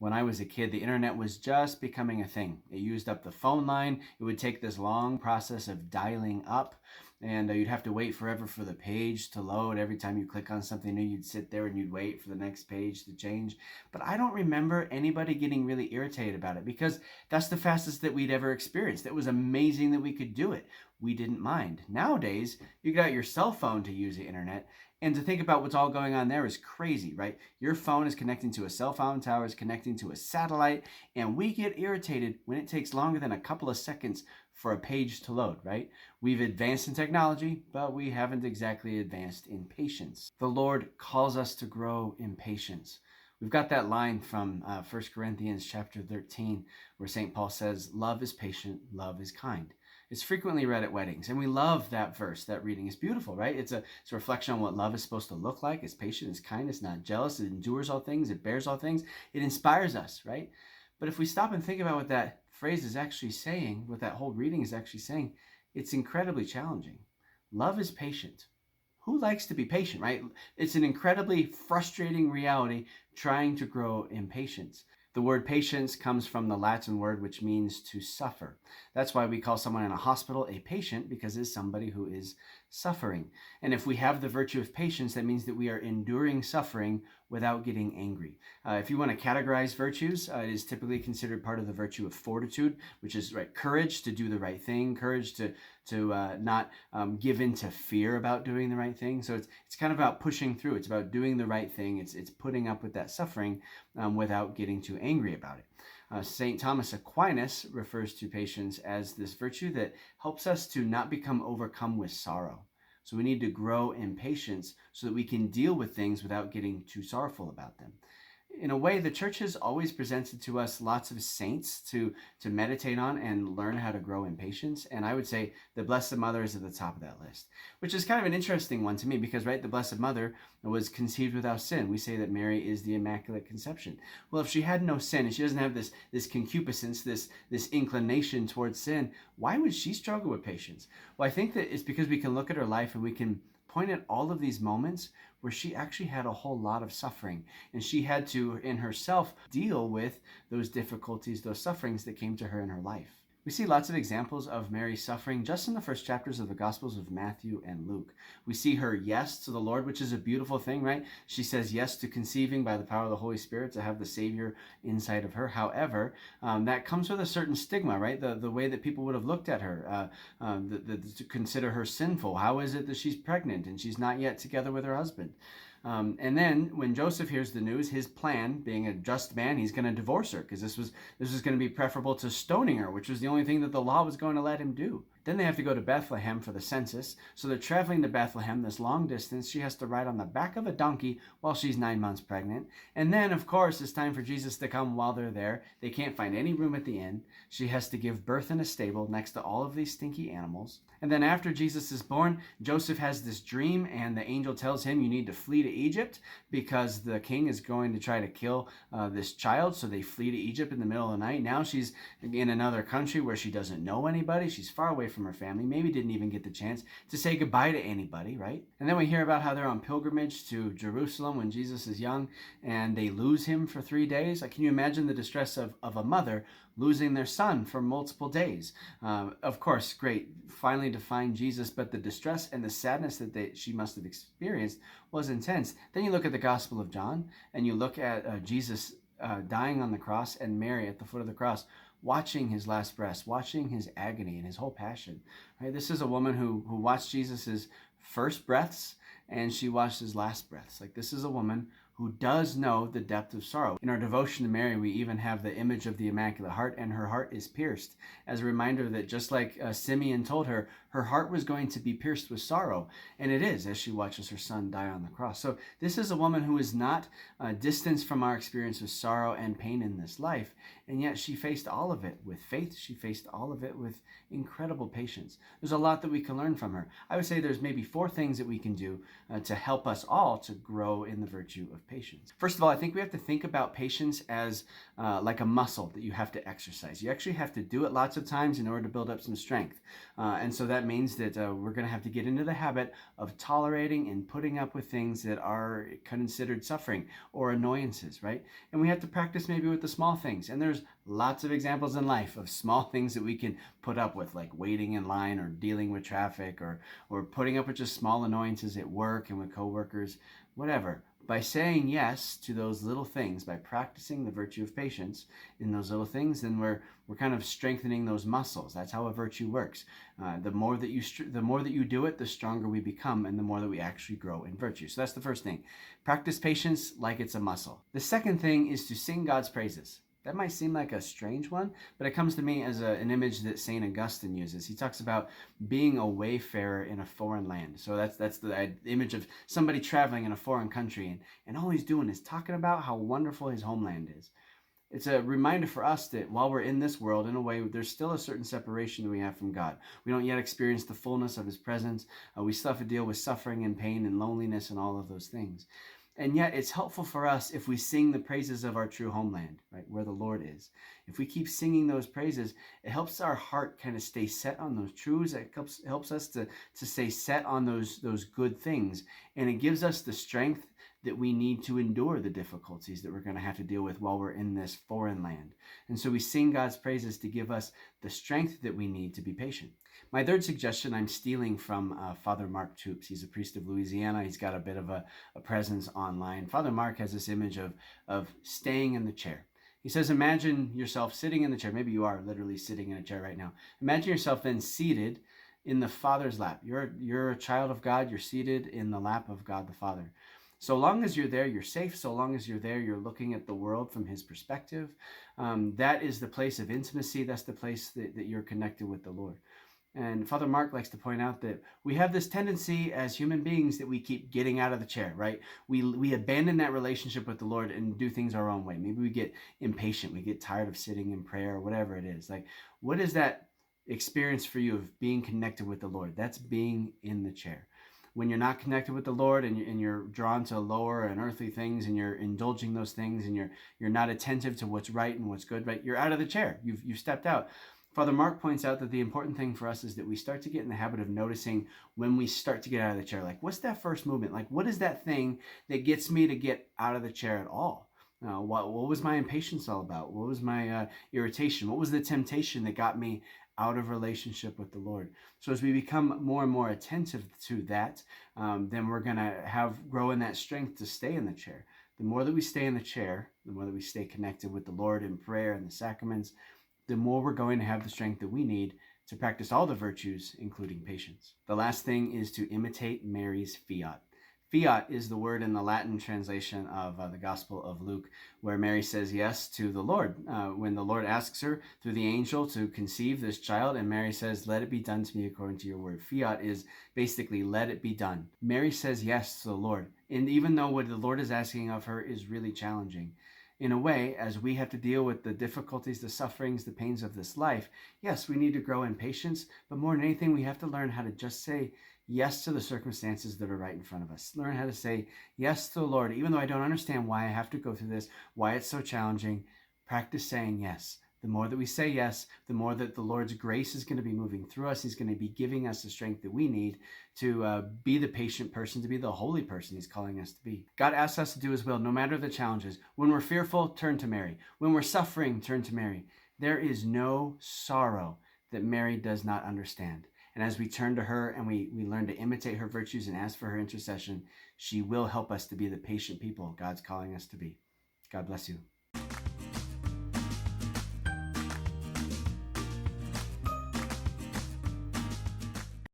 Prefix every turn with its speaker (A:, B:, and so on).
A: When I was a kid, the internet was just becoming a thing. It used up the phone line. It would take this long process of dialing up, and you'd have to wait forever for the page to load. Every time you click on something new, you'd sit there and you'd wait for the next page to change. But I don't remember anybody getting really irritated about it because that's the fastest that we'd ever experienced. It was amazing that we could do it. We didn't mind. Nowadays, you got your cell phone to use the internet, and to think about what's all going on there is crazy, right? Your phone is connecting to a cell phone tower, is connecting to a satellite, and we get irritated when it takes longer than a couple of seconds for a page to load, right? We've advanced in technology, but we haven't exactly advanced in patience. The Lord calls us to grow in patience. We've got that line from 1 Corinthians chapter 13, where St. Paul says, "Love is patient, love is kind." It's frequently read at weddings, and we love that verse, that reading. It's beautiful, right? It's a reflection on what love is supposed to look like. It's patient, it's kind, it's not jealous, it endures all things, it bears all things. It inspires us, right? But if we stop and think about what that phrase is actually saying, what that whole reading is actually saying, it's incredibly challenging. Love is patient. Who likes to be patient, right? It's an incredibly frustrating reality trying to grow in patience. The word patience comes from the Latin word which means to suffer. That's why we call someone in a hospital a patient, because it's somebody who is suffering. And if we have the virtue of patience, that means that we are enduring suffering without getting angry. If you want to categorize virtues, it is typically considered part of the virtue of fortitude, which is courage to do the right thing, courage to not give in to fear about doing the right thing. So it's kind of about pushing through. It's about doing the right thing. It's putting up with that suffering without getting too angry about it. St. Thomas Aquinas refers to patience as this virtue that helps us to not become overcome with sorrow. So we need to grow in patience so that we can deal with things without getting too sorrowful about them. In a way, the church has always presented to us lots of saints to meditate on and learn how to grow in patience. And I would say the Blessed Mother is at the top of that list, which is kind of an interesting one to me because, right, the Blessed Mother was conceived without sin. We say that Mary is the Immaculate Conception. Well, if she had no sin and she doesn't have this concupiscence, this inclination towards sin, why would she struggle with patience? Well, I think that it's because we can look at her life and we can point at all of these moments where she actually had a whole lot of suffering, and she had to, in herself, deal with those difficulties, those sufferings that came to her in her life. We see lots of examples of Mary's suffering just in the first chapters of the Gospels of Matthew and Luke. We see her yes to the Lord, which is a beautiful thing, right? She says yes to conceiving by the power of the Holy Spirit to have the Savior inside of her. However, that comes with a certain stigma, right? The way that people would have looked at her, to consider her sinful. How is it that she's pregnant and she's not yet together with her husband? And then when Joseph hears the news, his plan, being a just man, he's going to divorce her because this was going to be preferable to stoning her, which was the only thing that the law was going to let him do. Then they have to go to Bethlehem for the census. So they're traveling to Bethlehem, this long distance. She has to ride on the back of a donkey while she's 9 months pregnant. And then, of course, it's time for Jesus to come while they're there. They can't find any room at the inn. She has to give birth in a stable next to all of these stinky animals. And then after Jesus is born, Joseph has this dream, and the angel tells him, you need to flee to Egypt because the king is going to try to kill this child. So they flee to Egypt in the middle of the night. Now she's in another country where she doesn't know anybody. She's far away from her family, maybe didn't even get the chance to say goodbye to anybody, right? And then we hear about how they're on pilgrimage to Jerusalem when Jesus is young, and they lose him for 3 days. Like, can you imagine the distress of a mother losing their son for multiple days? Of course, great, finally to find Jesus, but the distress and the sadness that she must have experienced was intense. Then you look at the Gospel of John, and you look at Jesus dying on the cross, and Mary at the foot of the cross, watching his last breaths, watching his agony and his whole passion. Right? This is a woman who watched Jesus's first breaths, and she watched his last breaths. Like, this is a woman who does know the depth of sorrow. In our devotion to Mary, we even have the image of the Immaculate Heart, and her heart is pierced, as a reminder that just like Simeon told her, her heart was going to be pierced with sorrow, and it is, as she watches her son die on the cross. So this is a woman who is not distanced from our experience of sorrow and pain in this life, and yet she faced all of it with faith. She faced all of it with incredible patience. There's a lot that we can learn from her. I would say there's maybe 4 things that we can do to help us all to grow in the virtue of of patience. First of all, I think we have to think about patience as like a muscle that you have to exercise. You actually have to do it lots of times in order to build up some strength. And so that means that we're going to have to get into the habit of tolerating and putting up with things that are considered suffering or annoyances, right? And we have to practice maybe with the small things. And there's lots of examples in life of small things that we can put up with, like waiting in line or dealing with traffic or putting up with just small annoyances at work and with coworkers, whatever. By saying yes to those little things, by practicing the virtue of patience in those little things, then we're kind of strengthening those muscles. That's how a virtue works. The more that you do it, the stronger we become, and the more that we actually grow in virtue. So that's the first thing. Practice patience like it's a muscle. The second thing is to sing God's praises. That might seem like a strange one, but it comes to me as an image that St. Augustine uses. He talks about being a wayfarer in a foreign land. So that's the image of somebody traveling in a foreign country, and all he's doing is talking about how wonderful his homeland is. It's a reminder for us that while we're in this world, in a way, there's still a certain separation that we have from God. We don't yet experience the fullness of his presence. We still have to deal with suffering and pain and loneliness and all of those things. And yet it's helpful for us if we sing the praises of our true homeland, right, where the Lord is. If we keep singing those praises, it helps our heart kind of stay set on those truths. It helps us to stay set on those good things. And it gives us the strength that we need to endure the difficulties that we're going to have to deal with while we're in this foreign land. And so we sing God's praises to give us the strength that we need to be patient. My third suggestion I'm stealing from Father Mark Toups. He's a priest of Louisiana. He's got a bit of a presence online. Father Mark has this image of staying in the chair. He says, imagine yourself sitting in the chair. Maybe you are literally sitting in a chair right now. Imagine yourself then seated in the Father's lap. You're a child of God. You're seated in the lap of God the Father. So long as you're there, you're safe. So long as you're there, you're looking at the world from his perspective. That is the place of intimacy. That's the place that you're connected with the Lord. And Father Mark likes to point out that we have this tendency as human beings that we keep getting out of the chair, right? We abandon that relationship with the Lord and do things our own way. Maybe we get impatient. We get tired of sitting in prayer or whatever it is. Like, what is that experience for you of being connected with the Lord? That's being in the chair. When you're not connected with the Lord and you're drawn to lower and earthly things and you're indulging those things and you're not attentive to what's right and what's good, right? You're out of the chair. You've stepped out. Father Mark points out that the important thing for us is that we start to get in the habit of noticing when we start to get out of the chair. Like, what's that first movement? Like, what is that thing that gets me to get out of the chair at all? What was my impatience all about? What was my irritation? What was the temptation that got me out of relationship with the Lord? So as we become more and more attentive to that, then we're going to grow in that strength to stay in the chair. The more that we stay in the chair, the more that we stay connected with the Lord in prayer and the sacraments, the more we're going to have the strength that we need to practice all the virtues, including patience. The last thing is to imitate Mary's fiat. Fiat is the word in the Latin translation of the Gospel of Luke, where Mary says yes to the Lord. When the Lord asks her through the angel to conceive this child, and Mary says, let it be done to me according to your word. Fiat is basically, let it be done. Mary says yes to the Lord. And even though what the Lord is asking of her is really challenging, in a way, as we have to deal with the difficulties, the sufferings, the pains of this life, yes, we need to grow in patience, but more than anything, we have to learn how to just say yes to the circumstances that are right in front of us. Learn how to say yes to the Lord, even though I don't understand why I have to go through this, why it's so challenging. Practice saying yes. The more that we say yes, the more that the Lord's grace is going to be moving through us. He's going to be giving us the strength that we need to be the patient person, to be the holy person he's calling us to be. God asks us to do his will, no matter the challenges. When we're fearful, turn to Mary. When we're suffering, turn to Mary. There is no sorrow that Mary does not understand. And as we turn to her and we learn to imitate her virtues and ask for her intercession, she will help us to be the patient people God's calling us to be. God bless you.